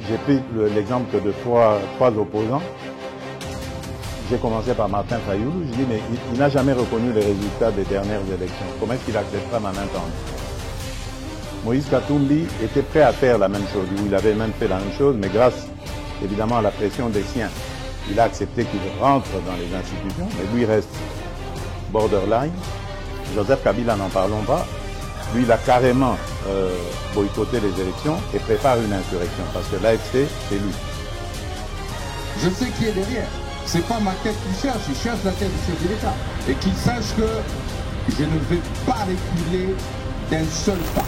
J'ai pris l'exemple de trois opposants. J'ai commencé par Martin Fayoulou. Je dis, mais il n'a jamais reconnu les résultats des dernières élections. Comment est-ce qu'il acceptera ma main tendue? Moïse Katumbi était prêt à faire la même chose. Il avait même fait la même chose, mais grâce évidemment à la pression des siens, il a accepté qu'il rentre dans les institutions, mais lui reste borderline. Joseph Kabila, n'en parlons pas. Lui, il a carrément boycotté les élections et prépare une insurrection, parce que l'AFC, c'est lui. Je sais qui est derrière. C'est pas ma tête qui cherche, il cherche la tête du chef de l'État. Et qu'il sache que je ne vais pas reculer d'un seul pas.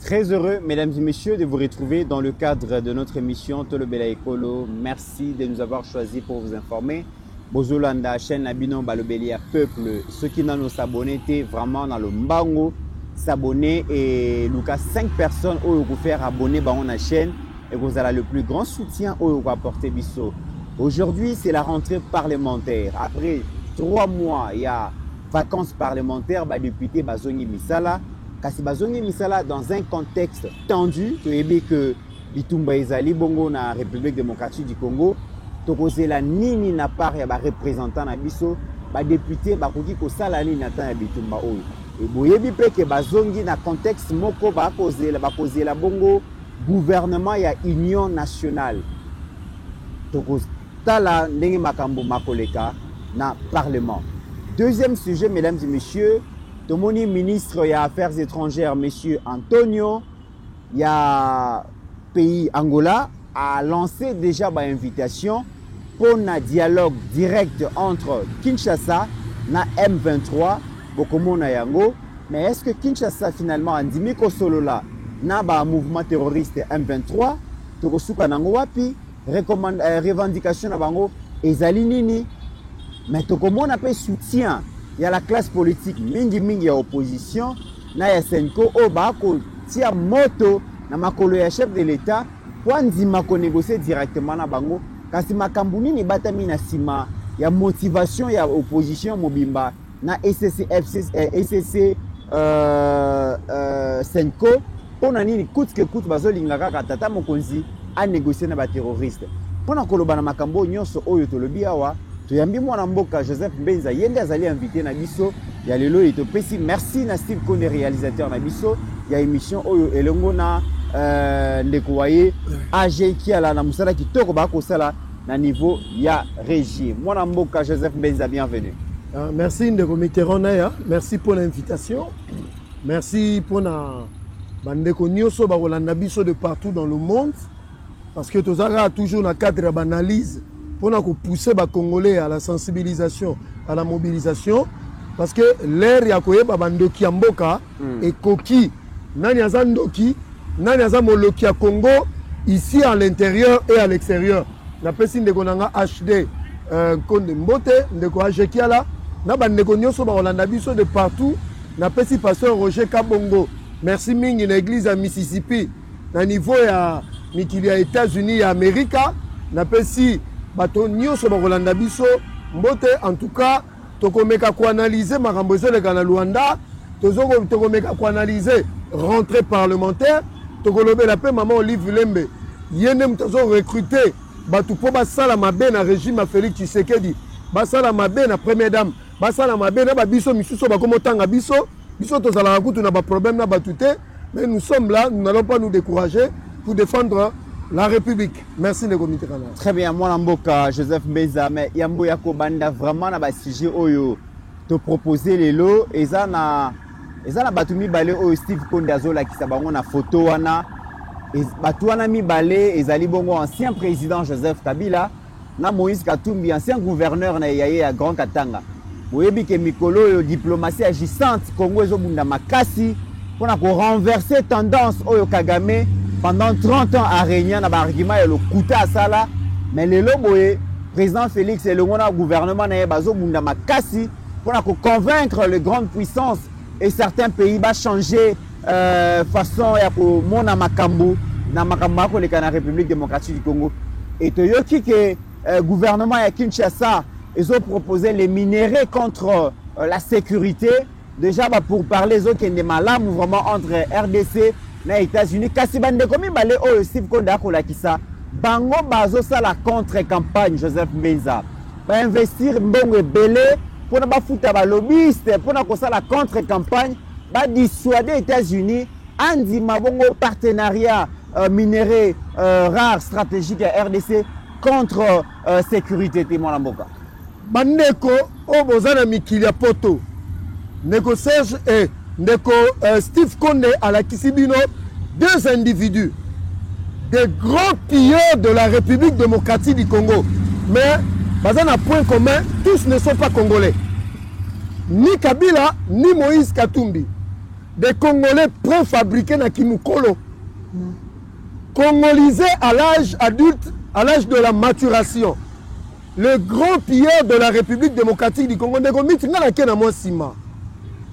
Très heureux, mesdames et messieurs, de vous retrouver dans le cadre de notre émission Tolobela Ekolo. Merci de nous avoir choisis pour vous informer. Bozolanda, chaîne Nabino Balobelia Peuple. Ceux qui n'ont pas s'abonner, vraiment dans le mbango, s'abonner et Lucas 5 personnes où vous faire abonner dans la chaîne et vous avez le plus grand soutien où vous apporter Bisso. Aujourd'hui, c'est la rentrée parlementaire. Après 3 mois, il y a vacances parlementaires, député Bazongi Misala. Kasi Bazongi Misala dans un contexte tendu, tu sais que Bitumba Ezali Bongo na République démocratique du Congo, tokozé la nini na part ya ba représentant na biso, ba député ba koki ko sala ni na tan ya Bitumba oyo. Et boyebi pe ke Bazongi na contexte moko ba causer la Bongo gouvernement ya union nationale. Tokozé tala ndenge makambo makoleka na parlement. Deuxième sujet, mesdames et messieurs, Tomoni ministre des Affaires étrangères, monsieur Antonio, il y a pays Angola a lancé déjà une invitation pour un dialogue direct entre Kinshasa et M23, Bokomo na Yango. Mais est-ce que Kinshasa finalement a dit que là na ba mouvement terroriste M23, Tokosuka nango wapi, revendication na bango ezali nini? Mais Tokomo n'a pas soutien. Il y a la classe politique mingi ya opposition na ya Senko Obako tia moto na makolo ya chef de l'État pour ndima ko négocier directement na bango kasi makambu nini batami na sima ya motivation ya opposition mobimba na SCC Senko pona nini coûte que coûte bazolinga kaka tata mokonzi a négocier na ba terroriste pona koloba na makambo nyonso oyo tolobi awa. Tuyambi mwana mboka Joseph Mbenza yende azali invité na biso ya lelo etopesi. Merci na Steve Kone réalisateur na biso ya émission oyo elongo na ndeko waye AG qui ala na musala kitoko ba ko sala na niveau ya régie. Mwana mboka Joseph Mbenza, bienvenue. Merci ndeko Mitterrand ya. Merci pour l'invitation. Merci pour na bandeko nyoso ba kolanda biso de partout dans le monde parce que tozaka toujours na cadre d'analyse pour pousser les Congolais à la sensibilisation, à la mobilisation, parce que l'air yakoye babandoki amboka et koki nani azandoki nani azamoloki à Congo ici à l'intérieur et à l'extérieur. La personne de konanga HD konde mbote ndeko ajekiala na bandeko nyoso ba Holanda biso de partout na pesi pasteur Roger Kabongo. Merci mingi na église à Mississippi na niveau ya mikili ya États-Unis et Amérique na pesi bato nyonso bakolanda biso mbote. En tout cas tokomeka ko analyser makambo ezoleka na Luanda, tokomeka ko analyser rentrée parlementaire, tokolobela pe maman Olive Lembe yene mtozo recruter bato po basala mabe na régime à Félix Tshisekedi, basala mabe na première dame, basala mabe na ba biso misuso bakomotanga biso tozala kutu na ba problème na batute. Mais nous sommes là, nous n'allons pas nous décourager pour défendre la République. Merci les comités canadiens. Très bien, moi Mboka Joseph Mbenza, mais Yambo Yako Banda vraiment na ba sujet oyo te proposer les lots et ça na batumi balé oyo Steve Kondazo la ki sabango na photo wana et batu wana mi balé ezali bongo ancien président Joseph Kabila na Moïse Katumbi ancien gouverneur na Yaye à Grand Katanga. Oyebi ke mikolo yo diplomatie agissante Congo ezobunda makasi pour na ko renverser tendance oyo Kagame pendant 30 ans à régner dans l'argument et le couta à ça là. Mais le loboé, président Félix et le gouvernement na bazo bunda makasi pour convaincre les grandes puissances et certains pays va changer façon ya ko mona makambo na makambo ko le na République démocratique du Congo. Et to yoki que gouvernement ya Kinshasa ils ont proposé les minéraux contre la sécurité déjà pour parler aux autres qui est malade vraiment entre RDC na États-Unis kasi bandeko mibale oyo Steve Konde akolakisa bango bazosala contre-campagne Joseph Mbenza bainvestir mbongo ebele mpona bafuta balobiste mpona kosala contre-campagne badissuader États-Unis andima bongo partenariat minéré rare stratégique ya RDC contre sécurité te mwana mboka bandeko oyo boza na mikili ya poto ndeko Serge et ndeko Steve Konde alakisi bino deux individus des grands pilleurs de la République démocratique du Congo. Mais, dans un point commun, tous ne sont pas congolais. Ni Kabila, ni Moïse Katumbi. Des Congolais préfabriqués na Kimukolo. Congolisés à l'âge adulte, à l'âge de la maturation. Le grand pilleur de la République démocratique du Congo.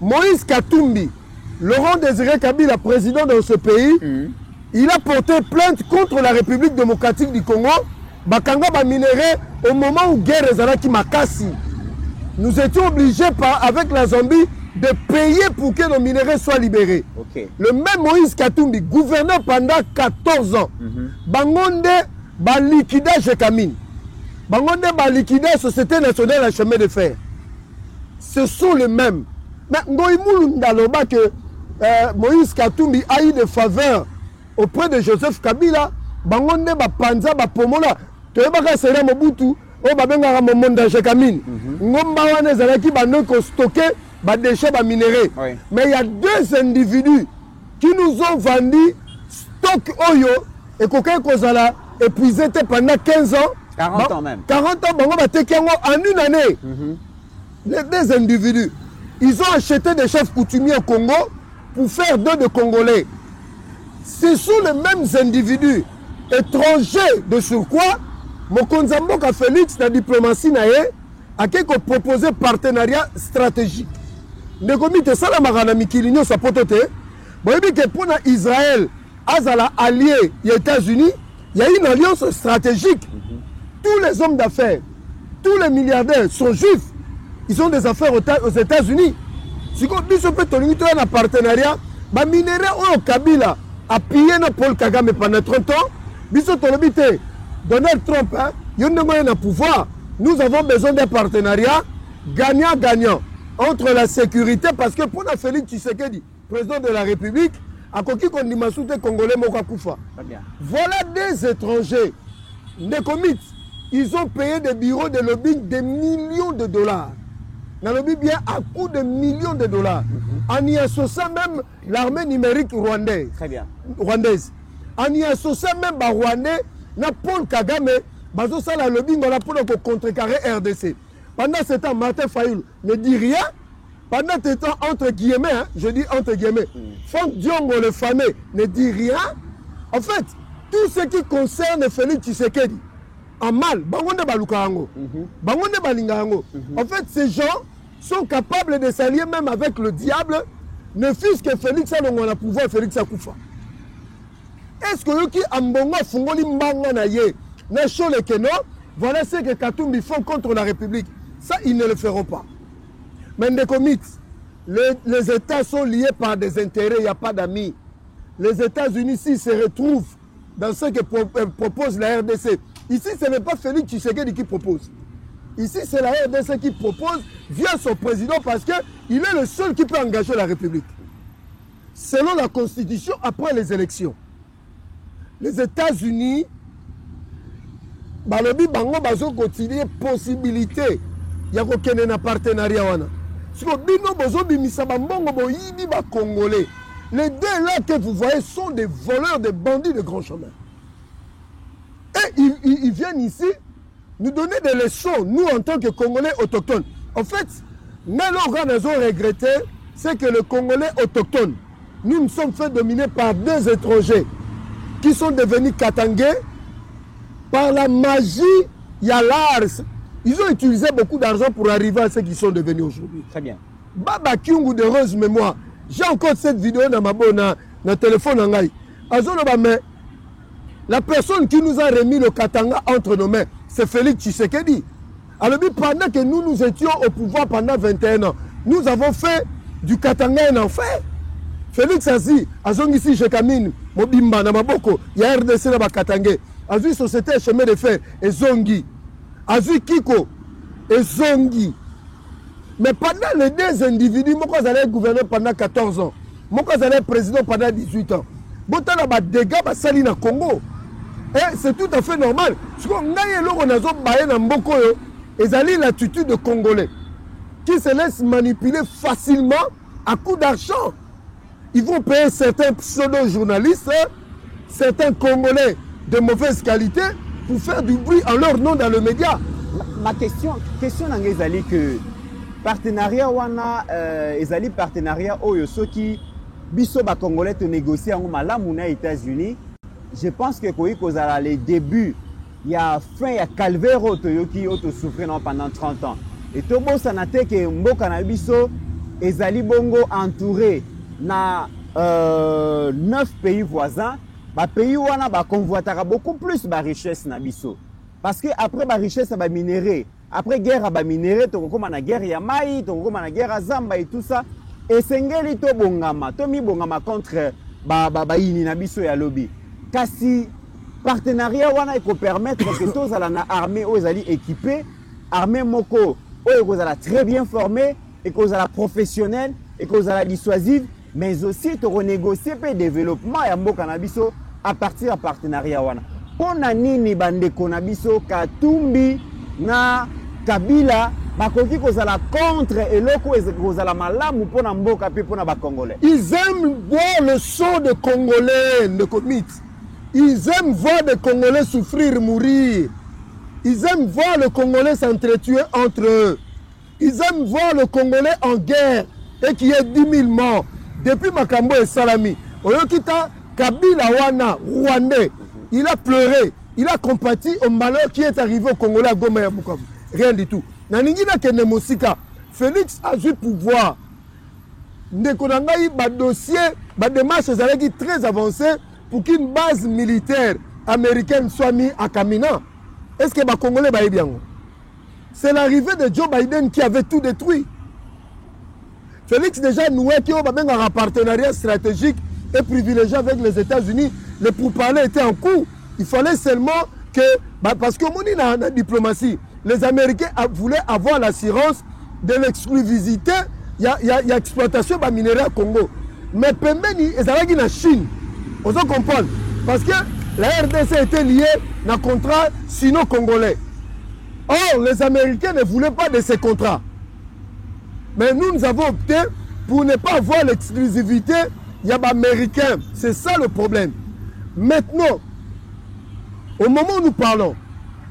Moïse Katumbi, Laurent Désiré Kabila, président de ce pays, il a porté plainte contre la République démocratique du Congo. Bakanga ba minéré au moment où guerre ezalaki makasi. Nous étions obligés avec la Zambie de payer pour que nos minéraux soient libérés. Okay. Le même Moïse Katumbi, gouverneur pendant 14 ans, Bangonde ba liquida Jekamine. Bangonde ba liquida Société nationale à chemin de fer. Ce sont les mêmes. Mais Ngoïmoulou Ndaloba que Moïse Katumbi a eu des faveurs auprès de Joseph Kabila, bangonde ba panza ba pomola to ebaka sera Mobutu o babenga Momonda Jekamine ngomba wana zalaki bando ko stocker ba déchets ba minéraux. Mais il y a deux individus qui nous ont vendu stock oyo et kokai kozala épuisé pendant 15 ans 40 ans même 40 ans bango ba tekengo en une année. Les deux individus ils ont acheté des chefs coutumiers au Congo pour faire d'eux de Congolais. Ce sont les mêmes individus étrangers de surcroît. Mokonza Mboka Félix, la diplomatie a proposé partenariat stratégique. Ne comité ça la marana mikilinyo sa potote. Bon et que pour Israël, Azala allié aux États-Unis, il y a une alliance stratégique. Tous les hommes d'affaires, tous les milliardaires sont juifs. Ils ont des affaires aux États-Unis. Si on dit que un partenariat, ba minéré au Kabila appuyé na Paul Kagame pendant 30 ans, biso tolobité Donald Trump, il y a un pouvoir. Nous avons besoin d'un partenariat gagnant-gagnant entre la sécurité, parce que pour Félix Tshisekedi, président de la République, à Koki Kondimasute Congolais Mokakufa. Voilà des étrangers, des comités. Ils ont payé des bureaux de lobbying des millions de dollars. Dans le bien à coût de millions de dollars. En y associant même l'armée numérique rwandaise. Très bien. Rwandaise. En y associant même les Rwandais, Paul Kagame, bazo sala lobbying pour contrecarrer RDC. Pendant ce temps, Martin Fayoul ne dit rien. Pendant ce temps, entre guillemets, hein, je dis entre guillemets, Franck Diongo le fameux ne dit rien. En fait, tout ce qui concerne Félix Tshisekedi, en mal, bangonde balukarango, bangonde balingarango. En fait, ces gens sont capables de s'allier même avec le diable, ne fût-ce que Félix a le pouvoir, Félix Akoufa. Est-ce que qui ambongo fungoli mbanga na ye, na chole que non, voilà ce que Katumbi font contre la République. Ça, ils ne le feront pas. Mais des comités, les États sont liés par des intérêts, il n'y a pas d'amis. Les États-Unis, s'ils se retrouvent dans ce que propose la RDC, ici, ce n'est pas Félix Tshisekedi qui propose. Ici, c'est la RDC qui propose via son président parce qu'il est le seul qui peut engager la République. Selon la Constitution, après les élections, les États-Unis, balobi bango bazo continuer possibilité ya ko kene na partenariat wana. Siko bino bozo bimisa bambongo boyibi ba Congolais. Les deux là que vous voyez sont des voleurs, des bandits de grand chemin. Et ils viennent ici nous donner des leçons, nous en tant que Congolais autochtones. En fait, mais nous avons regretté, c'est que le Congolais autochtone, nous nous sommes fait dominer par deux étrangers qui sont devenus katangais par la magie, il y a l'ars. Ils ont utilisé beaucoup d'argent pour arriver à ce qu'ils sont devenus aujourd'hui. Très bien. Baba Kyungu de heureuse mémoire. J'ai encore cette vidéo dans ma bonne téléphone. Mais la personne qui nous a remis le Katanga entre nos mains, c'est Félix Tshisekedi. Alors pendant que nous étions au pouvoir pendant 21 ans, nous avons fait du Katanga un enfer. Félix Azi, azongisi Jekamine, Mobimba na maboko, ya RDC na Bakatange. Azui société chemin de fer, ezongi. Azui Kiko, ezongi. Mais pendant les deux individus, moi quand j'allais gouverner pendant 14 ans, moi quand j'allais président pendant 18 ans, botan na ba dégâts ba sali na Congo. Et c'est tout à fait normal. Parce que ngaye loko nazo baye na mboko yo, ezali l'attitude de Congolais qui se laissent manipuler facilement à coup d'argent. Ils vont payer certains pseudo-journalistes, certains Congolais de mauvaise qualité pour faire du bruit en leur nom dans le média. Ma question est que partenariat wana ezali partenariat oyo soki biso ba Congolais te négocier en malamu na États-Unis. Je pense que koyi kozala les débuts, il y a fin, il y a calvaire otoyoki oto souffrir pendant 30 ans. Et tobo sanate que mboka na biso ezali bongo entouré na 9 pays voisins. Ba pays wana ba convoitera beaucoup plus ba richesse na biso. Parce que après ba richesse ba minéré, après guerre ba minéré, to koma na guerre ya mai, to koma na guerre Zamba et tout ça. Et sengeli to bongama, to mi bongama contre ba ini na biso ya lobby. Kasi partenariat wana iko permettre que tous ala na armée aux ali équipés, armée moko aux ala très bien formée et qu'aux ala professionnelle et qu'aux ala dissuasive, mais aussi to renégocier pe développement ya mboka na biso à partir de partenariat wana. Pona nini bandeko na biso Katumbi na Kabila bakoki kozala contre eloko kozala malamu pona mboka pe pona ba Congolais. Ils aiment voir le son de Congolais de commit. Ils aiment voir des Congolais souffrir, mourir. Ils aiment voir le Congolais s'entretuer entre eux. Ils aiment voir le Congolais en guerre et qu'il y ait 10 000 morts. Depuis Makambo et Salami, Oyokita Kabila Wana, Rwandais, il a pleuré, il a compati au malheur qui est arrivé au Congolais à Goma et à Bukavu. Rien du tout. Naningina Kene Mosika, Félix a eu pouvoir. Ndekonangaï, dossier, démarche très avancée pour qu'une base militaire américaine soit mise à Kamina. Est-ce que les Congolais va bien? C'est l'arrivée de Joe Biden qui avait tout détruit. Félix déjà noué qui a un partenariat stratégique et privilégié avec les États-Unis. Les pourparlers étaient en cours. Il fallait seulement que, parce que dans la diplomatie, les Américains voulaient avoir l'assurance de l'exclusivité. Il y a exploitation de minerais au Congo. Mais Pembeni, ils allaient en Chine. On se comprend. Parce que la RDC était liée à un contrat sino-congolais. Or, les Américains ne voulaient pas de ces contrats. Mais nous avons opté pour ne pas avoir l'exclusivité. Il y a des Américains. C'est ça le problème. Maintenant, au moment où nous parlons,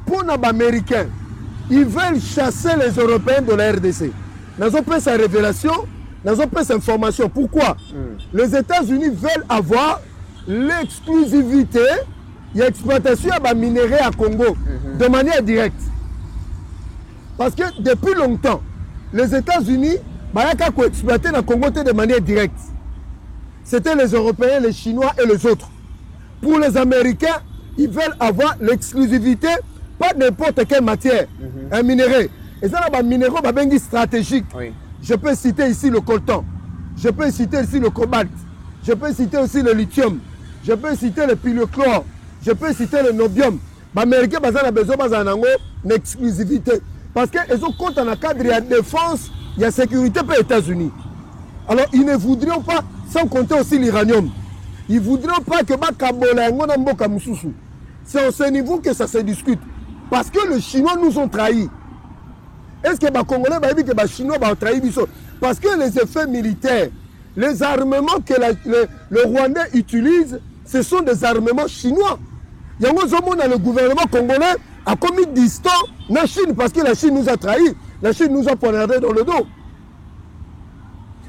pour les Américains, ils veulent chasser les Européens de la RDC. Nous avons fait sa révélation, nous avons fait sa information. Pourquoi? Les États-Unis veulent avoir l'exclusivité, il y a exploitation de minerais à Congo de manière directe. Parce que depuis longtemps, les États-Unis ont exploité le Congo de manière directe. C'était les Européens, les Chinois et les autres. Pour les Américains, ils veulent avoir l'exclusivité, pas n'importe quelle matière, un minerai. Et ça, c'est un minerai stratégique. Oui. Je peux citer ici le coltan, je peux citer ici le cobalt, je peux citer aussi le lithium, je peux citer le pyrochlore, je peux citer le nobium. Les Américains ont besoin d'une exclusivité. Parce qu'ils ont compte dans le cadre de la défense, il y a sécurité pour les États-Unis. Alors, ils ne voudront pas, sans compter aussi l'uranium, ils ne voudront pas que c'est à ce niveau que ça se discute. Parce que les Chinois nous ont trahis. Est-ce que les Congolais ont dit que les Chinois ont trahi? Parce que les effets militaires, les armements que le Rwandais utilise, ce sont des armements chinois. Il y a le gouvernement congolais a commis distant la Chine parce que la Chine nous a trahis. La Chine nous a poignardé dans le dos.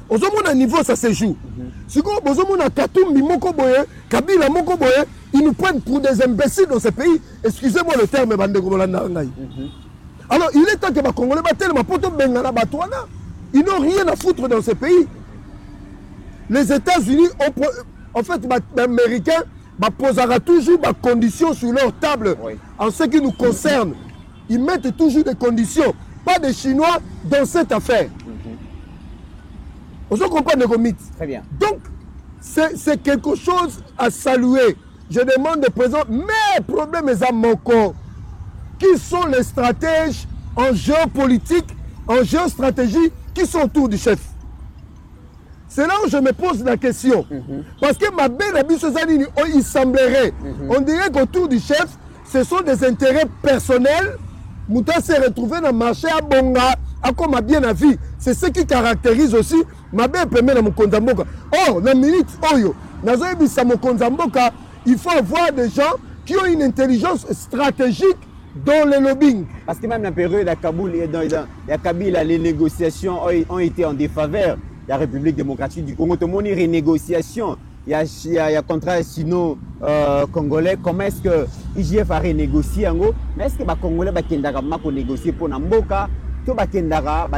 Au niveau, ça se joue. Si on a Katumbi, Mokoboye, Kabila, Mokoboye, ils nous prennent pour des imbéciles dans ce pays. Excusez-moi le terme, alors, il est temps que les Congolais ils n'ont rien à foutre dans ce pays. Les États-Unis, en fait, les Américains posera toujours des conditions sur leur table. Oui. En ce qui nous concerne, ils mettent toujours des conditions. Pas des Chinois dans cette affaire. On se comprend de mythe. Très bien. Donc, c'est quelque chose à saluer. Je demande au président, mais problème est à mon corps. Qui sont les stratèges en géopolitique, en géostratégie, qui sont autour du chef? C'est là où je me pose la question. Parce que ma belle Abissozani, il semblerait, on dirait qu'autour du chef, ce sont des intérêts personnels. Mouta s'est retrouvé dans le marché à Bonga, à comme a bien la vie. C'est ce qui caractérise aussi ma belle permet dans mon Konzamboka. Oh, dans la minute, Oyo, dans mon Konzamboka, il faut avoir des gens qui ont une intelligence stratégique dans le lobbying. Parce que même la période à Kaboul, à Kabila, les négociations ont été en défaveur. La République démocratique du Congo, tout le monde y renégociation. Il y a contrat sino-congolais. Comment est-ce que IGF a renégocié en gros? Mais est-ce que les Congolais vont négocier pour Namboka? Tout va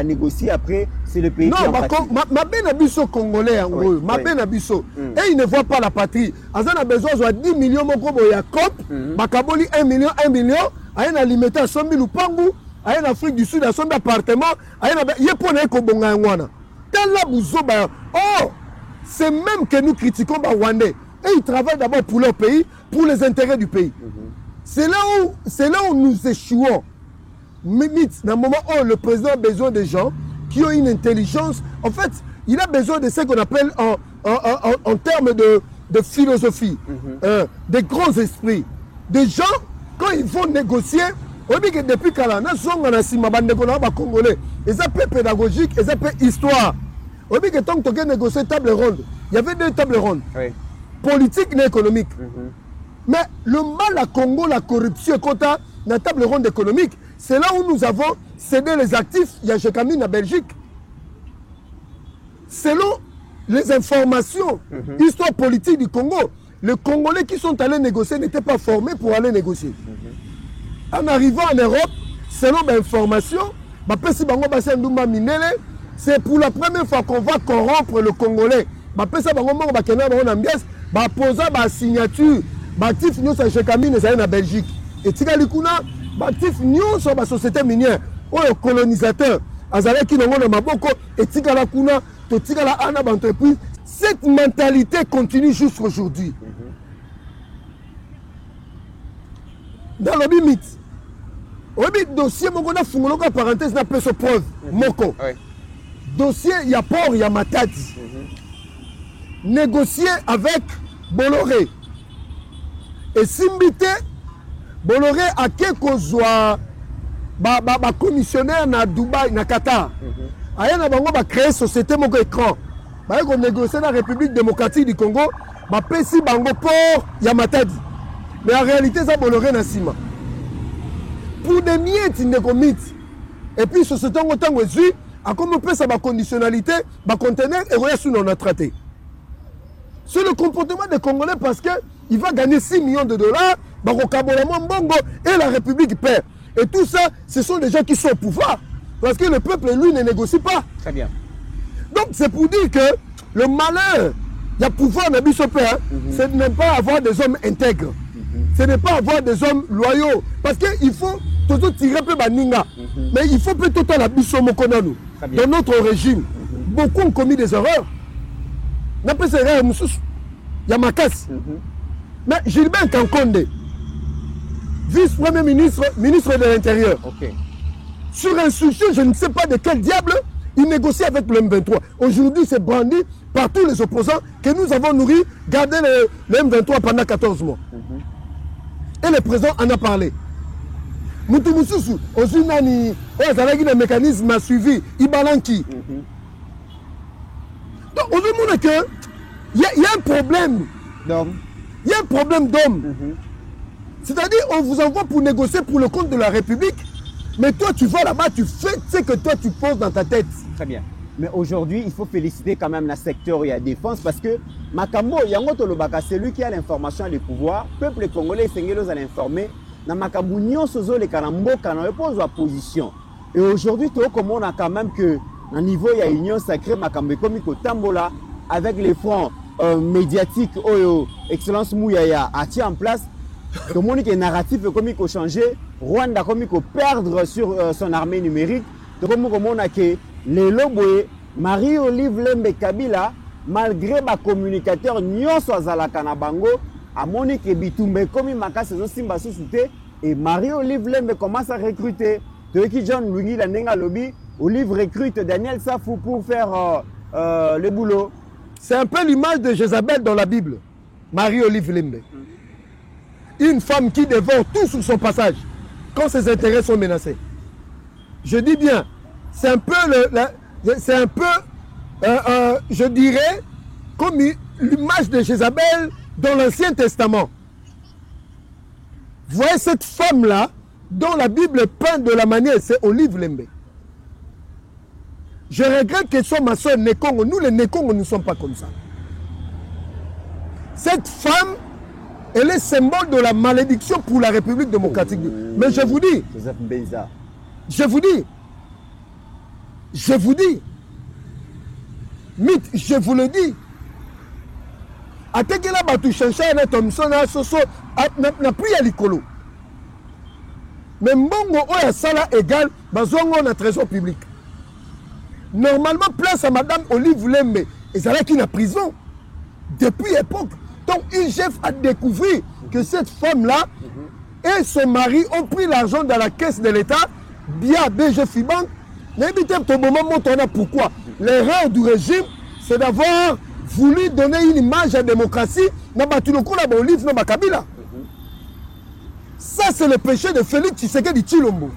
négocier après, c'est le pays qui en pratique. Non, ma ben abisso congolais en gros, ma ben abisso. Et il ne voit pas la patrie. Azan a besoin de 10 millions de kobo ya COP, bakaboli 1 million, a un alimentaire à 100 000 ou pangou, a un Afrique du Sud à 100 appartements, a un yepone kobonga ngwana. Oh, c'est même que nous critiquons les Rwandais. Et ils travaillent d'abord pour leur pays, pour les intérêts du pays. C'est là où nous échouons. Dans le moment où le président a besoin de gens qui ont une intelligence, en fait, il a besoin de ce qu'on appelle en termes de philosophie, des grands esprits. Des gens, quand ils vont négocier, on dit que depuis qu'on a Congolais, ils appellent pédagogique, ils appellent histoire. On dit que tant que tu as négocié table ronde, il y avait 2 tables rondes, politique et économique. Mais le mal à Congo, la corruption, quand tu as la table ronde économique, c'est là où nous avons cédé les actifs, il y a Jekamine en Belgique. Selon les informations, histoire politique du Congo, les Congolais qui sont allés négocier n'étaient pas formés pour aller négocier. En arrivant en Europe, selon les informations, c'est pour la première fois qu'on va corrompre le Congolais. Poser la signature, actif nous c'est Jekamine en Belgique. Et Tigalikuna, actif nous sur la société minière, ou le colonisateur, Azaleki Nongo Maboko, et Tigalakuna, Tigala Anab entreprise. Cette mentalité continue jusqu'à aujourd'hui. Dans le limite, le dossier, mon parenthèse n'a pas de preuve. Moko. Dossier, il y a port, il y a Matadi. Négocier avec Bolloré. Et Simbité, Bolloré a quelques joies, commissionnaire na Dubaï, na Qatar. Aya na bango ba créer société moko écran. Ba ko négocier na République démocratique du Congo, ba pesi bango port ya Matadi. Mais en réalité ça Bolloré na sima. Pour des miettes ndeko mythe. Et puis société ngo tango ezui, a comme pesa ba conditionnalité, ba conteneur et roya sous non a traité. C'est le comportement des Congolais parce que il va gagner 6 millions de dollars, bah Mbongo et la République perd. Et tout ça, ce sont des gens qui sont au pouvoir. Parce que le peuple, lui, ne négocie pas. Très bien. Donc, c'est pour dire que le malheur, il y a pouvoir dans le père, c'est de ne pas avoir des hommes intègres. Ce n'est pas avoir des hommes loyaux. Parce qu'il faut toujours tirer un peu Baninga. Mais il faut plutôt la Bissomo dans notre régime. Beaucoup ont commis des erreurs. N'a pas ces erreurs, il y a ma casse. Mais Gilbert Kankonde, vice-premier ministre, ministre de l'Intérieur, sur instruction, je ne sais pas de quel diable, il négocie avec le M23. Aujourd'hui, c'est brandi par tous les opposants que nous avons nourri, gardé le M23 pendant 14 mois. Et le président en a parlé. Moutoumoussou, Ozunani, le mécanisme a suivi, Ibalanki. Donc, aujourd'hui, il y a un problème. Il y a un problème d'homme. C'est-à-dire, on vous envoie pour négocier pour le compte de la République, mais toi, tu vas là-bas, tu fais ce que toi, tu poses dans ta tête. Très bien. Mais aujourd'hui, il faut féliciter quand même le secteur où il y a défense parce que Makambo, Yango Tolobaka, c'est lui qui a l'information et le pouvoir. Le peuple congolais, Sengelos a l'informer. Dans Makambo, Nyon Sozo, les Karambo, quand on pose la position. Et aujourd'hui, comme on a quand même que, à niveau, il y a une union sacrée, Makambo, comme Tambola, avec les fonds médiatiques, Excellence Mouyaya a tiré en place. Tout le monde qui est narratif comme il faut changer, Rwanda comme il faut perdre sur son armée numérique. Tout le monde a que les Loboé, Marie-Olive Lembe Kabila, malgré ba communicateur nyonso azalaka na bango amoni ke bitumbe komi makasi zo simba susute et Marie-Olive Lembe commence à recruter. Toyoki John Lungi la nenga lobby, Olive recrute Daniel Safou pour faire le boulot. C'est un peu l'image de Jézabel dans la Bible. Marie-Olive Lembe. Une femme qui dévore tout sur son passage quand ses intérêts sont menacés. Je dis bien, c'est un peu, je dirais, comme l'image de Jézabel dans l'Ancien Testament. Vous voyez cette femme-là, dont la Bible peint de la manière, c'est Olive Lembe. Je regrette que soit ma soeur Nekongo. Nous, les Nekongo, nous ne sommes pas comme ça. Cette femme, elle est symbole de la malédiction pour la République démocratique. Mais je vous dis, mythe, je vous le dis. Atekela batu chanchan na Thompson na soso na pris à l'icolo. Mais mbongo oya sala égal bazongo na trésor public. Normalement place à madame Olive Lembe et ça là qui na prison depuis époque. Donc IGF a découvert que cette femme là et son mari ont pris l'argent dans la caisse de l'État via BG Fibank. N'habitez pas moment montant pourquoi l'erreur du régime c'est d'avoir voulu donner une image à la démocratie dans la Olive, dans Kabila. Ça, c'est le péché de Félix Tshisekedi Tshilombo.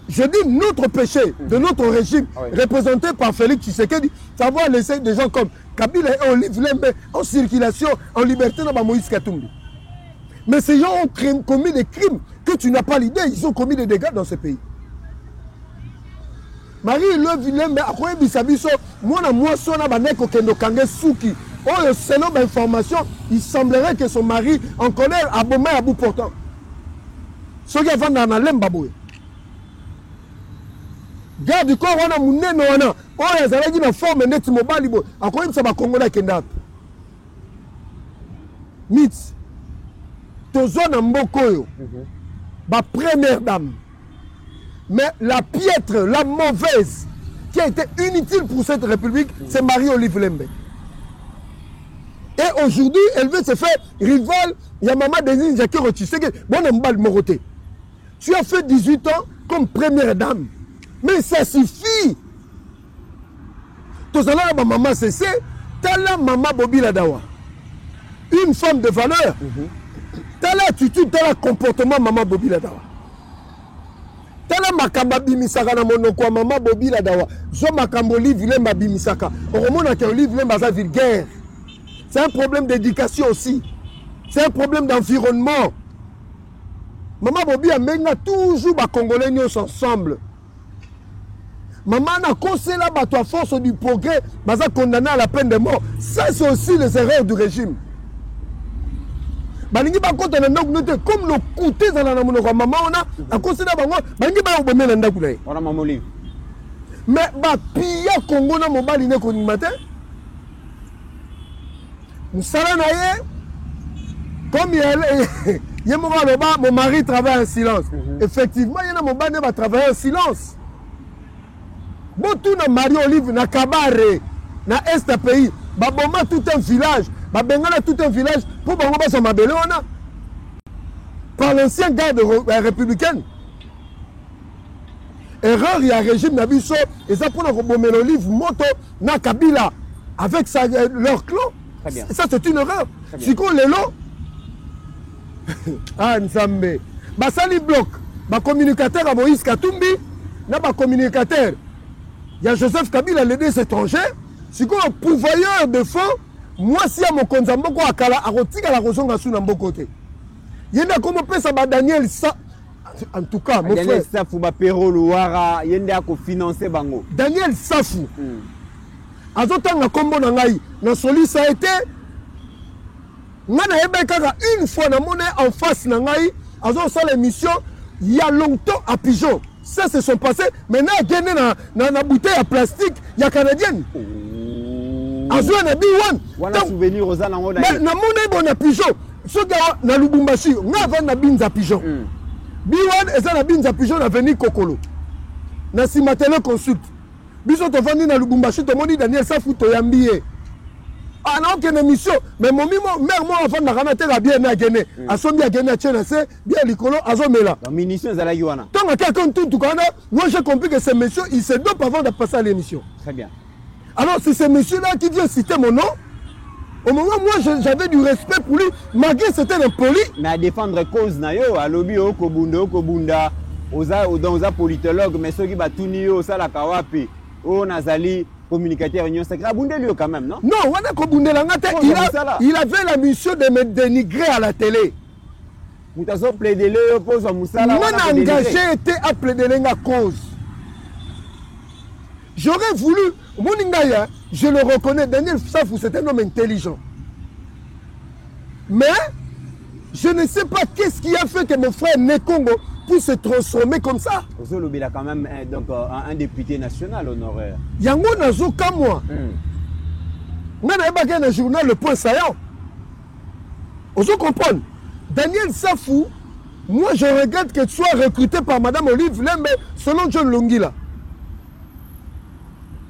Je dis notre péché de notre régime, représenté par Félix Tshisekedi, savoir laisser des gens comme Kabila et Olive Lembe en circulation, en liberté dans Moïse Katumbi. Mais ces gens ont commis des crimes que tu n'as pas l'idée, ils ont commis des dégâts dans ce pays. Marie-Olive Lembe akoye bisabiso mwana mwasi na baneko kendo kange suki. Oh, selon l'information, il semblerait que son mari en colère a bombé à bout portant. Ce qui est vendu dans Lemba boy. Garde du corps on a munene wana. Oh, ils allaient dire forme net mobile boy. Akoye ça va Congolais kenda. Mitz. Tozona mbokoyo. Ba première dame. Mais la piètre, la mauvaise, qui a été inutile pour cette république, c'est Marie-Olive Lembe. Et aujourd'hui, elle veut se faire rival. Il y a maman Denis Jacques tu sais que bon, on m'a moroté. Tu as fait 18 ans comme première dame. Mais ça suffit. Tout ça là, ma maman cessé. T'as la maman Bobi Ladawa. Une femme de valeur. T'as l'attitude, t'as le comportement maman Bobi Ladawa. Tala makamba bimisaka na monoko mama Bobi Ladawa. Zo makambo Olive Lembe bimisaka. Oromona ke Olive Lembe za vulgaire. C'est un problème d'éducation aussi. C'est un problème d'environnement. Maman Bobi amenga toujours ba Congolais nyos ensemble. Maman a conseillé la bateau à force du progrès, baza condamné à la peine de mort. Ça c'est aussi les erreurs du régime. Balingi ba kota na ndako note comme le côté za na monoko maman on a conseillé bango balingi ba obomela ndako na ye. On a maman Olive. Mais ba pia Congo na mobali ne ko ni matin. Musala na ye comme il mon mari travaille en silence. Effectivement, il y a mon mari va travailler en silence. Bon tout na Marie-Olive na Kabare na est pays, ba bomba tout un village. Bengala tout un village pour Bangoba son mabele on a par l'ancien garde républicaine. Erreur il y a régime Nabiso et ça pour bomber Olive moto na Kabila avec leur clan. Ça c'est une erreur. Si qu'on les lots ah Nzambe basali bloc ba communicateur à Moïse Katumbi na ba communicateur il y a Joseph Kabila les deux étrangers si qu'on pourvoyeur de fonds. Moi, si à mon konzamboko akala arotika la rozonga sous côté. Yenda comme pesa ba Daniel ça en tout cas mon Daniel frère Safou ba Pero Louara yenda ko financer bango. Daniel Safou. Azotanga kombo na ngai na soli ça a été ngana yebeka une fois na monnaie en face na ngai azo ça l'émission il y a longtemps à Pigeon. Ça c'est son passé maintenant gagné na bouteille à plastique il y a canadienne. Azwa na B1 wana souvenir oza nango na na mona bona Pigeon soka na Lubumbashi nga va na binza Pigeon B1 eza na binza Pigeon na venir Kokolo na Simatele consult biso tovandi na Lubumbashi tomoni Daniel Safou toyambi ye ana aucune émission mais mon mère moi avant na kana te la bien na gene asombi a gene tchena se bien likolo azomela la munition za la yuana tant que quelqu'un tout kana moi j'ai compris que ce monsieur il se dope avant de passer à l'émission. Très bien. Alors c'est ce monsieur là qui vient citer mon nom. Au moment où moi j'avais du respect pour lui malgré c'était impoli mais à défendre cause na yo à lobby okobunda oza politologue mais ceux qui batuni yo sala kawapi o nazali communicateur union sacrée abundeli quand même non non wana kobundela ngate il avait la mission de me dénigrer à la télé mutazo plaider le pose musala mon engagé était à plaider la cause. J'aurais voulu mon ingaya je le reconnais Daniel Safou c'est un homme intelligent mais je ne sais pas qu'est-ce qui a fait que mon frère Nekongo puisse se transformer comme ça. Ozolobi a quand même donc un député national honoraire. Yango nazo comme moi. Moi n'avais pas gagné un journal Le Point Saillant. Ozo comprendre. Daniel Safou, moi je regrette que tu sois recruté par Madame Olive Lembe selon John Longila.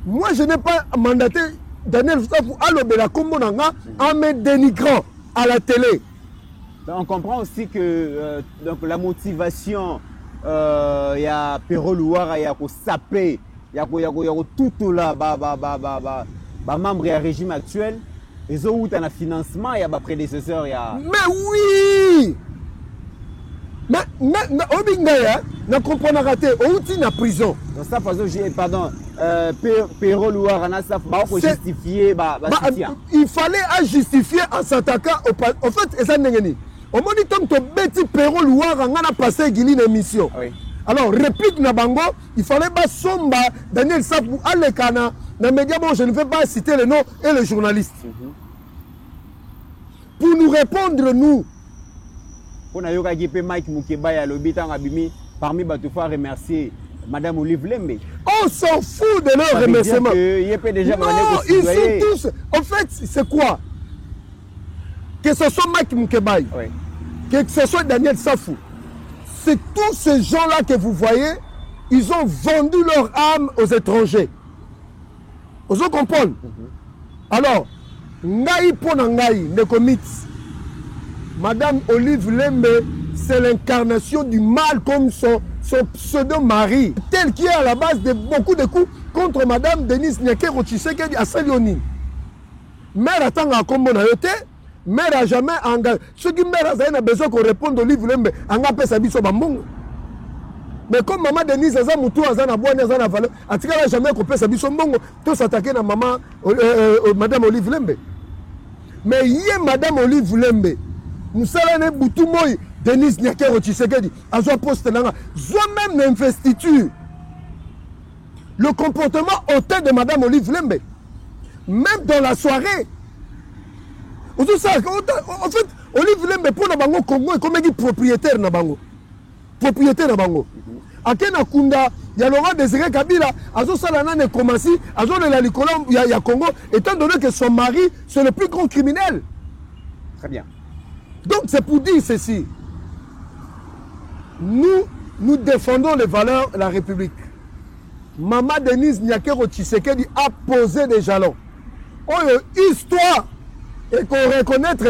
Moi je n'ai pas mandaté Daniel Safou à l'Obela Kombo Nanga en me dénigrant à la télé. On comprend aussi que donc la motivation, il y a Pero Louara, il y a sapé, il y a tout là, membre du régime actuel. Les autres ont un financement, il y a des prédécesseurs. Mais oui! Mais Obingaya, n'a compris raté, outil na prison. Dans sa façon, pardon, Pero Louara, ça faut justifier. Il fallait justifier en s'attaquant au fait, et ça n'est au moment où tu bêtis Pero Louara, on a passé une émission. Oui. Alors, réplique na bango, il fallait pas somba Daniel Safou à l'Ekana. Dans les médias, bon, je ne vais pas citer le nom et le journaliste. Pour nous répondre, nous. On a eu Mike Moukeba et Lobitan Abimi. Parmi il faut remercier Madame Olive Lembe. On s'en fout de leur remerciement. Non, ils sont tous. En fait, c'est quoi? Que ce soit Mike Moukeba, que ce soit Daniel Safou, c'est tous ces gens-là que vous voyez, ils ont vendu leur âme aux étrangers. Vous comprenez? Alors, Ngai Ponangai, Nekomit, Madame Olive Lembe, c'est l'incarnation du mal comme son pseudo-mari, tel qui est à la base de beaucoup de coups contre Madame Denise Nyakero Tshisekedi à Salioni. Mère attend à combo na yote, mère a jamais engagé. Ceux qui mère a besoin qu'on réponde Olive Lembe, engagé sa biso bambongo. Mais comme maman Denise a moutou azana boine azana valeur, a tika jamais coupé sa biso mbongo, tout s'attaquer na maman Madame Olive Lembe. Mais hier Madame Olive Lembe, nous savons boutou moi Denise Nyakero Tshisekedi, a zo poste nanga, zo même l'investiture. Le comportement hautain de Madame Olive Lembe, même dans la soirée. En fait, Olive Lembe pour na bango Congo est comme propriétaire na bango. Propriétaire na bango. Akena Kunda, il y a Laurent Désiré Kabila, Azo Salanane Komassi, Azo de la Licolom, il y a Congo, étant donné que son mari, c'est le plus grand criminel. Très bien. Donc c'est pour dire ceci. Nous défendons les valeurs de la République. Maman Denise Nyakero Tshisekedi a posé des jalons. Histoire, et qu'on reconnaître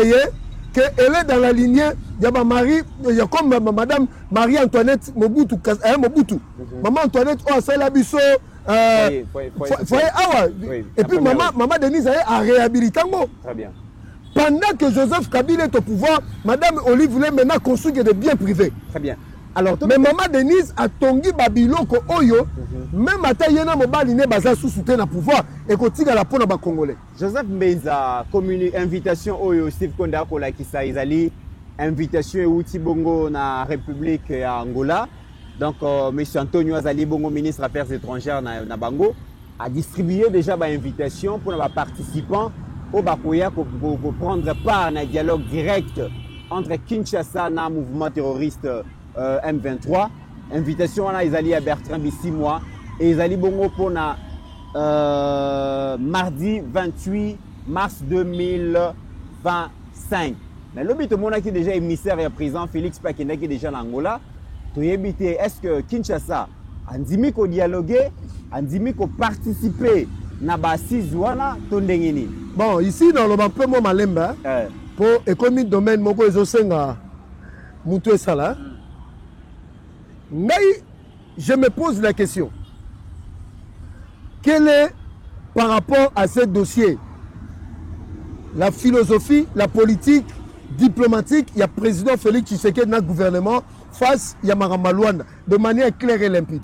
qu'elle est dans la lignée. Il y a Marie, il y a comme Madame Marie-Antoinette Mobutu. Maman Antoinette, oh, c'est la bisso. Et puis Maman Denise a réhabilité. Très bien. Pendant que Joseph Kabila est au pouvoir, Madame Olive voulait maintenant construire des biens privés. Très bien. Alors, mais Maman Denise a tongi Babiloko Oyo, même à Tayena Mobaline Baza sous soutien au pouvoir et qu'au la peau na Congolais. Joseph Mbeza, invitation Oyo, Steve Konda Kola Kisa Izali, invitation Outi Bongo na République Angola. Donc, M. Antonio Azali Bongo, ministre des Affaires étrangères na Bango, a distribué déjà une invitation pour les participants au Bakoya pour prendre part à un dialogue direct entre Kinshasa et le mouvement terroriste M23. Invitation à Izali à Bertrand de 6 mois et Izali Bongo pour mardi 28 mars 2025. Mais le but qui est déjà émissaire et président Félix Pakenda qui est déjà en Angola. Est-ce que Kinshasa andimi ko dialoguer, andimi ko participer na basis wana to ndenge nini. Bon, ici dans le peu mo malemba pour économie domaine moko ezosenga mutu esala. Mais je me pose la question. Quelle est par rapport à ce dossier la philosophie, la politique diplomatique, il y a président Félix Tshisekedi dans le gouvernement face à Maramba Luanda de manière claire et limpide.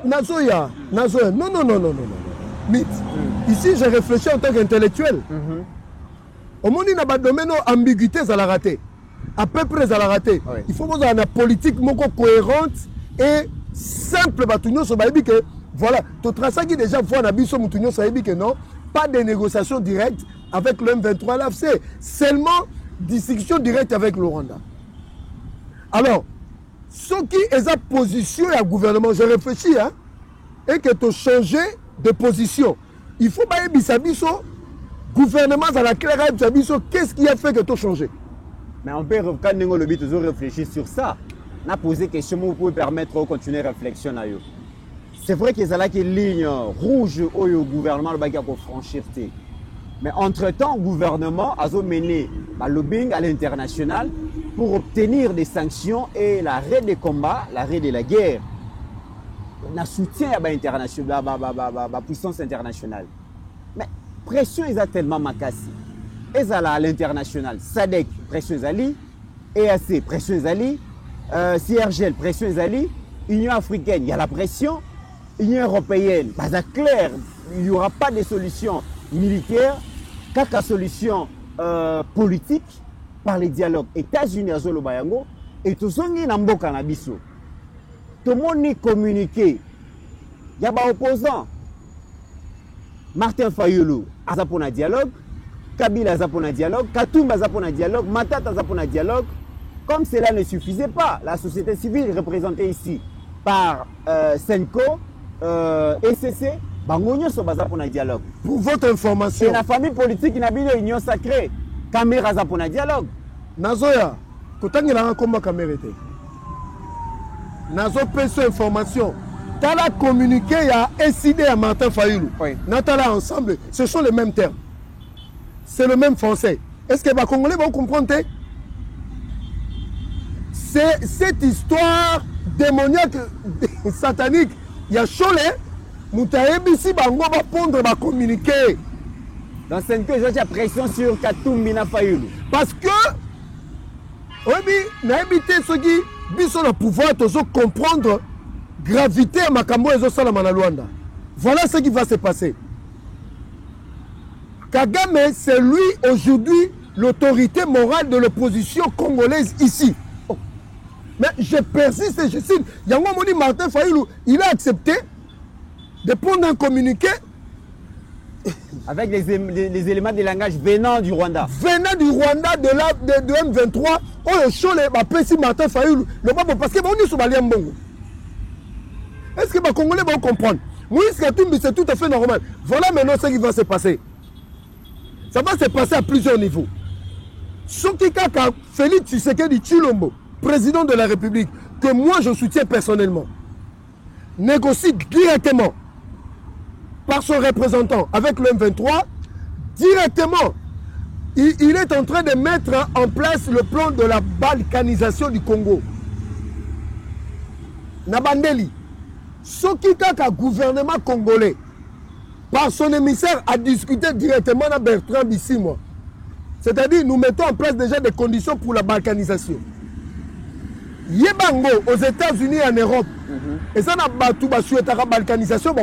Nazoya, non. Mythe. Ici, j'ai réfléchi en tant qu'intellectuel. Au monde, il y a un domaine ambiguïté, ça l'a raté. À peu près, ça l'a raté. Oui. Il faut avoir une politique cohérente et simple. Voilà, tu traces qui déjà voit que non, pas de négociations directes avec le M23 l'AFC, seulement discussion directe avec le Rwanda. Alors, ce qui est la position et le gouvernement, je réfléchis, hein, et que tu changes de position. Il faut pas le gouvernement à la claire, qu'est-ce qui a fait que tu as changé? Mais on peut réfléchir sur ça. On a posé question, vous pouvez permettre de continuer la réflexion. C'est vrai qu'il y a une ligne rouge au gouvernement qui a franchir. Mais entre-temps, le gouvernement a mené le lobbying à l'international pour obtenir des sanctions et l'arrêt des combats, l'arrêt de la guerre. On a soutien à la puissance internationale. Mais la pression est tellement macassée. Et à l'international, SADC, pression Zali, EAC, pression Zali, CIRGL, pression Zali, Union africaine, il y a la pression, Union européenne, pas clair, il n'y aura pas de solution militaire, qu'à solution politique par les dialogues États-Unis à Zolo Bayango, et tout ça, il y a un bon cannabiso. Tout le monde est communiqué. Il y a des opposants. Martin Fayoulou, il y a un dialogue. Kabila a un dialogue, Katoumba a un dialogue, Matata a un dialogue. Comme cela ne suffisait pas, la société civile représentée ici par Senko, ECC, Bangonio sont pour un dialogue. Pour votre information. Et la famille politique n'a pas union sacrée. Caméra a pour un dialogue. Nazoya, quand on a comment caméra était. Nazo peut information. Tu as communiqué à SID à Martin Fayoulou. Oui. Natala ensemble, ce sont les mêmes termes. C'est le même français. Est-ce que les Congolais vont comprendre? C'est cette histoire démoniaque, satanique. Il y a Cholé, Moutaébissi, Bango va pondre, va communiquer. Dans 5 ans, il y a pression sur Katoumina Fayoulou. Parce que, oui, n'a évité ceux qui ont le pouvoir de comprendre la gravité à Makambo et Zosalamana Luanda. Voilà ce qui va se passer. Kagame, c'est lui aujourd'hui l'autorité morale de l'opposition congolaise ici. Oh. Mais je persiste et je cite, Yango Moni Martin Fayoulou, il a accepté de prendre un communiqué avec les éléments de langage venant du Rwanda. Venant du Rwanda de M23, oh Chole, Pessi Martin Fayoulou, le babo parce que on est sur Baliambongo. Est-ce que les Congolais vont comprendre? Moïse Katumbi, c'est tout à fait normal. Voilà maintenant ce qui va se passer. Ça va se passer à plusieurs niveaux. Sokikaka Félix Tshisekedi Tshilombo, président de la République, que moi je soutiens personnellement, négocie directement par son représentant avec le M23, directement. Il est en train de mettre en place le plan de la balkanisation du Congo. Nabandeli, Sokikaka gouvernement congolais, par son émissaire, a discuté directement avec Bertrand Bissimo. C'est-à-dire, nous mettons en place déjà des conditions pour la balkanisation. Yebango, aux États-Unis et en Europe, et ça n'a pas tout souhaité la balkanisation,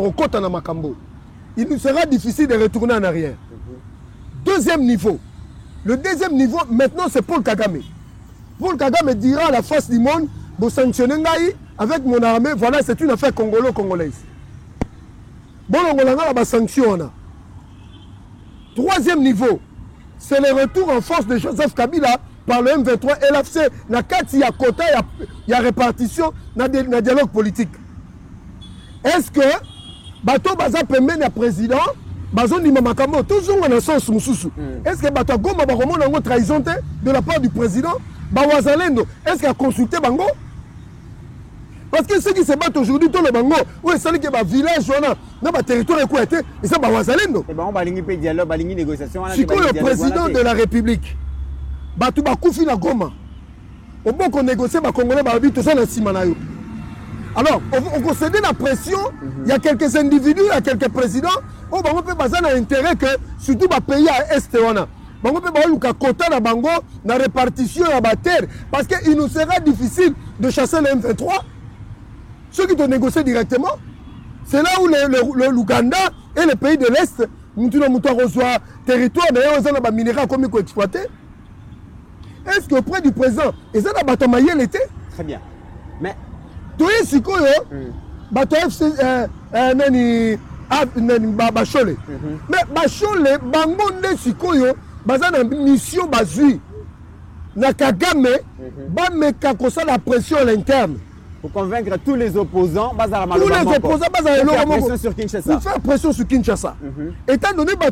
il nous sera difficile de retourner en arrière. Deuxième niveau. Le deuxième niveau, maintenant, c'est Paul Kagame. Paul Kagame dira à la face du monde, vous sanctionnez Ngaï avec mon armée, voilà, c'est une affaire congolo-congolaise. Bon, on a la sanction. Troisième niveau, c'est le retour en force de Joseph Kabila par le M23 et l'AFC. Il y a quota, il y a répartition, il y a dialogue politique. Est-ce que Bato Baza Pembe le président, Bazo Nima Makambo, toujours en sens Moussoussou. Est-ce que Bato Goma Baromo a trahison de la part du président Bawazalendo? Est-ce qu'il a consulté Bango? Parce que ceux qui se battent aujourd'hui, tout le bango, où est-ce que le village, dans le territoire, et ça, Wazalendo. Et ben, on va aller dialogue, on va aller négociation. Si le président de la République, Batou Bakoufi na Goma, au bon qu'on négocie, les Congolais, tout ça, dans Simanayo. Alors, on concède la pression, il y a quelques individus, il y a quelques présidents, on peut baser l'intérêt que, surtout, les pays à Est, on peut baser le quota na bango, la répartition à la terre, parce qu'il nous sera difficile de chasser les M23. Ceux qui te négocient directement, c'est là où l'Ouganda et les pays de l'Est, nous reçoivent territoire, d'ailleurs, ils ont des minéraux comme il faut exploiter. Est-ce qu'auprès du président, ils ont des bâtons maillés l'été? Très bien. Mais. Tu es si quoi, bâton FC, Bachole. Mais Bachole, Bangonde si quoi, basé dans une mission basée. Nakagame, Bameka kosa la pression à l'interne. Pour convaincre tous les opposants, tous les opposants, faire pression sur Kinshasa. Pour faire pression sur Kinshasa. Étant donné que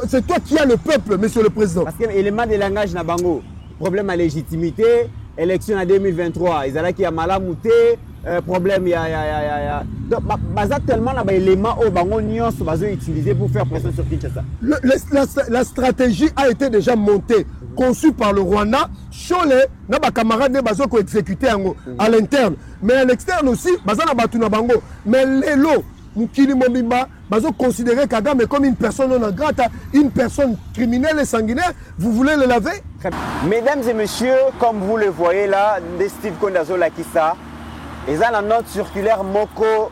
c'est toi qui as le peuple, monsieur le président. Parce que l'élément de langage na bango, problème à légitimité, élection en 2023, ils allaient qui a malamouté, problème il y a. Donc, tellement d'éléments au bango nyons sont utilisés pour faire pression sur Kinshasa. La stratégie a été déjà montée, conçue par le Rwanda. Chole, na ba camarades bazo ko exécuter à l'interne, mais à l'externe aussi, bazana batuna bango. Mais lelo, mukili momimba, bazo considérer Kagame comme une personne non grata, une personne criminelle et sanguinaire. Vous voulez le laver? Mesdames et messieurs, comme vous le voyez là, de Steve Kondazo Lakissa, et ça la note circulaire Moko,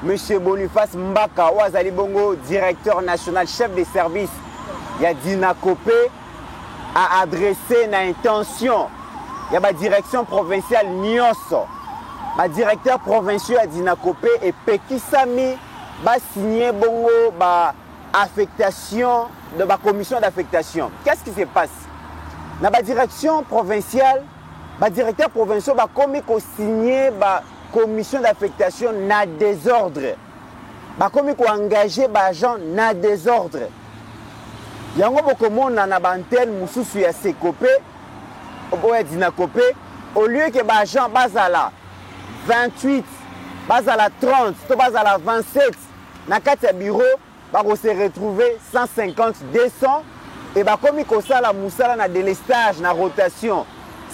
monsieur Boniface Mbaka, Ouazali Bongo, directeur national, chef des services, il y a Dina Kopé, a adressé une intention. Il y a ma direction provinciale Nyonso. Ma directeur provincial à Dinakopé et Pekisami va signer bongo ba affectation de ma commission d'affectation. Qu'est-ce qui se passe? Dans ma direction provinciale, ma directeur provincial va comme signer ba commission d'affectation na désordre. Ba comme engagé ba agent na désordre. Yango bokomona na bantenne mususu ya Sekopé oboya Dinakopé au lieu que ba agent bazala 28 bazala 30 to bazala 27 na kati ya bureau ba ko se retrouver 150 200 et ba komi ko sala musala na délestage na rotation.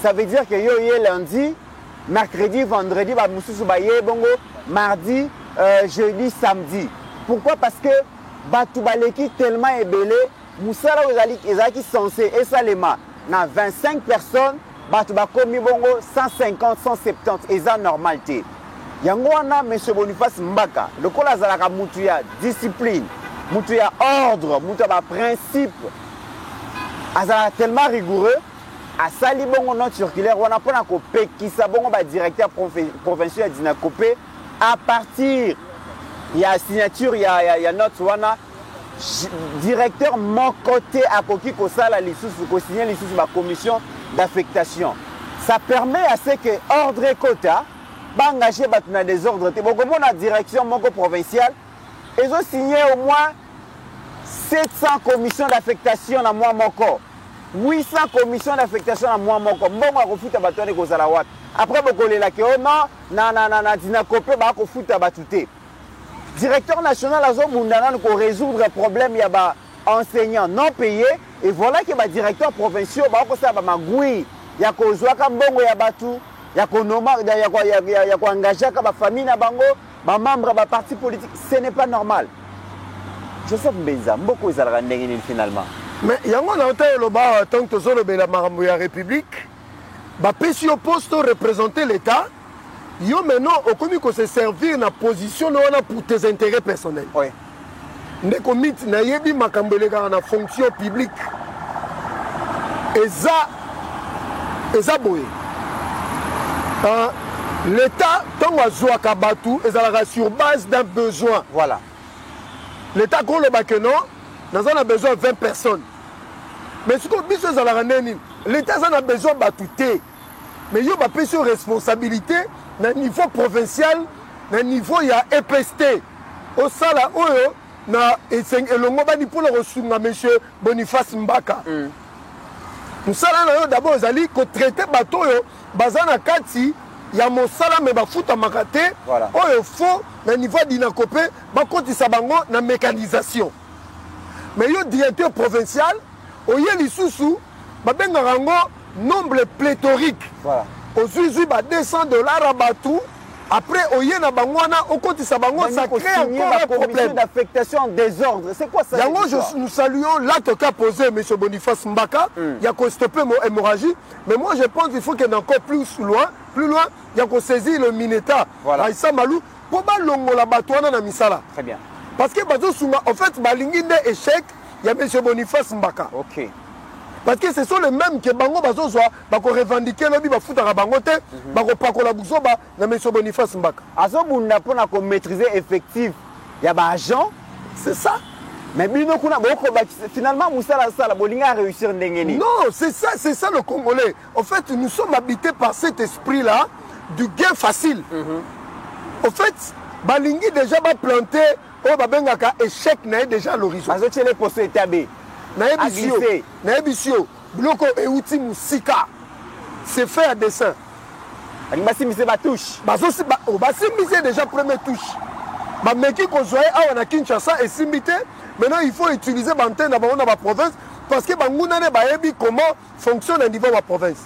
Ça veut dire que yo lundi, mercredi, vendredi ba mususu ba ye bongo mardi, jeudi, samedi. Pourquoi? Parce que batu baleki tellement ébélé. Moussala Ozaki censé et Salema, na 25 personnes, batu bakomi bongo 150, 170 et ça normalité. Yangwana monsieur Boniface Mbaka, le kola zalaka mutu ya discipline, mutu ya ordre, mutu ya principe. Azala tellement rigoureux, a sali bongo note circulaire wana pona ko pekisa bongo ba directeur provincial ya Dinakopé à partir ya signature ya note wana. Directeur mon côté à Koki Kosala Lissous, signer Lissous ma commission d'affectation. Ça permet à ce que ordre et quota engager batuna des ordres. Bon, comme on a direction mon provincial, ils ont signé au moins 700 commissions d'affectation à moi mon corps. 800 commissions d'affectation à moi mon corps. Bon, on va foutre batone Kosala wat. Après beaucoup les laquais, oh non, na Dinakopé ba ko foutre batouté. Directeur national a Mundana pour résoudre le problème, il y a enseignants non payés. Et voilà que les directeurs provinciaux, il y a Mbongo Yabatu, il y a engagé la famille, les membres des partis politiques. Ce n'est pas normal. Joseph Benza, beaucoup de finalement. Mais il y a un tant que la République, si au poste représenter l'État. Yo maintenant, au commis qu'on se servir na position pour tes intérêts personnels. Oui. Ne commit na yebi makambelega na fonction publique. Et ça boye. L'État, tant à zoa kabatu, est sur base d'un besoin. Voilà. L'État qu'on le bac non, nous en a besoin de 20 personnes. Mais ce qu'on dit c'est l'État en a besoin de batouter. Mais il y a une responsabilité. Na niveau provincial, na niveau ya EPST. Au sala oyo na elongo bani pour le reçu monsieur Boniface Mbaka. Nous sala na yo d'abord zali ko traiter bateau yo bazana kati il y a mon salaire mais bafuta makate voilà. Oyo faut na niveau d'inakopé ba kotisa bango na mécanisation mais yo directeur provincial oye lisusu ba benga rango nombre pléthorique voilà ozui ba $200 à batou après oye na bangwana okotisa bango ça crée encore un problème d'affectation en désordre. C'est quoi ça? Yango nous saluons l'acte qu'a posé M. Boniface Mbaka. Il y a qu'on stopper l'hémorragie. Mais moi je pense qu'il faut qu'il y ait encore plus loin, il y a qu'on saisit le Mineta. Voilà. Aïssa Malou. Pour pas longo la batouana na misala. Très bien. Parce que en fait, balingi de échec, il y a M. Boniface Mbaka. Ok. Parce que ce sont les mêmes qui bango bazozwa bako revendiquer lobi bafuta ka bango te bako pakola buzoba na M. Boniface Mbaka. Azobunda pona ko maîtriser effectif. Il y a ba agent, c'est ça. Mais finalement, Moussa Sala Bolinga a réussi à ndengeni. Non, c'est ça le Congolais. En fait, nous sommes habités par cet esprit-là du gain facile. En fait, Balingi déjà va planter, oh babengaka échec n'a déjà à l'horizon. Azotchele poso etabé. Naebisio, bloko euti musika. C'est fait à dessin. Basi mise ba touche. Bazosi ba basi mise déjà première touche. Ba meki ko zoé awa na Kinshasa et Simbité. Maintenant, il faut utiliser l'antenne dans la province parce que Bangounane baebi comment fonctionne au niveau de la province.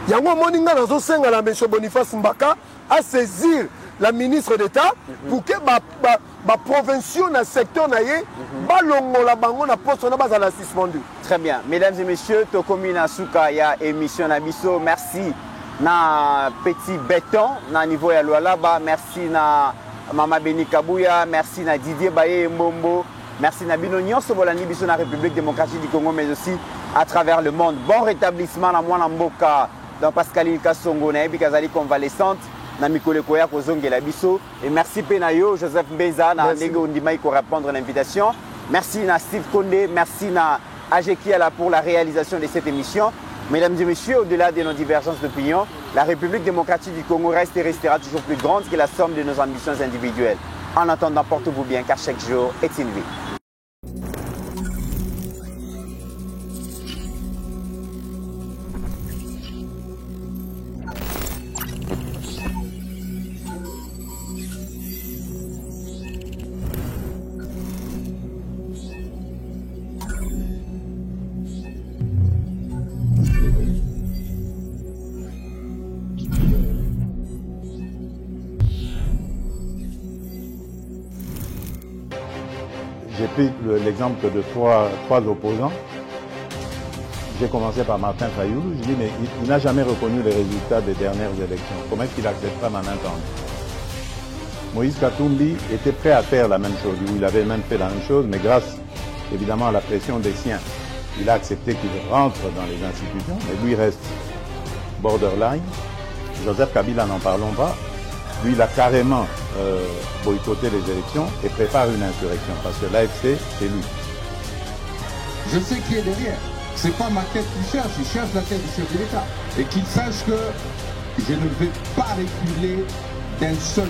Yango moninga nazo senga la M. Boniface Mbaka à saisir la ministre d'État pour que la provinciaux dans le secteur naie balongo la bango na poste na bazala suspendu. Très bien, mesdames et messieurs, Tokomi na suka ya émission na biso. Merci na petit béton na niveau ya Lualaba, merci na Mama Beni Kabouya, merci na Didier Baye Mbombo, merci na Bino Nyonso Bolani biso na République démocratique du Congo, mais aussi à travers le monde. Bon rétablissement na Mwana Mboka dans Pascaline Kassongo na Ebi Kazali convalescente na Mikole Koya Kozongela biso, et merci Penayo Joseph Mbeza na Ndenge Ondimai pour répondre à l'invitation. Merci na Steve Kondé, merci na Ajekiala pour la réalisation de cette émission. Mesdames et messieurs, au-delà de nos divergences d'opinion, la République démocratique du Congo reste et restera toujours plus grande que la somme de nos ambitions individuelles. En attendant, portez-vous bien car chaque jour est une vie. J'ai pris l'exemple de trois opposants. J'ai commencé par Martin Fayoulou. Je dis, mais il n'a jamais reconnu les résultats des dernières élections. Comment est-ce qu'il acceptera ma main tendue? Moïse Katumbi était prêt à faire la même chose. Il avait même fait la même chose, mais grâce évidemment à la pression des siens, il a accepté qu'il rentre dans les institutions, mais lui reste borderline. Joseph Kabila, n'en parlons pas. Lui, il a carrément boycotté les élections et prépare une insurrection parce que l'AFC, c'est lui. Je sais qui est derrière. C'est pas ma tête qui cherche, il cherche la tête du chef de l'État. Et qu'il sache que je ne vais pas reculer d'un seul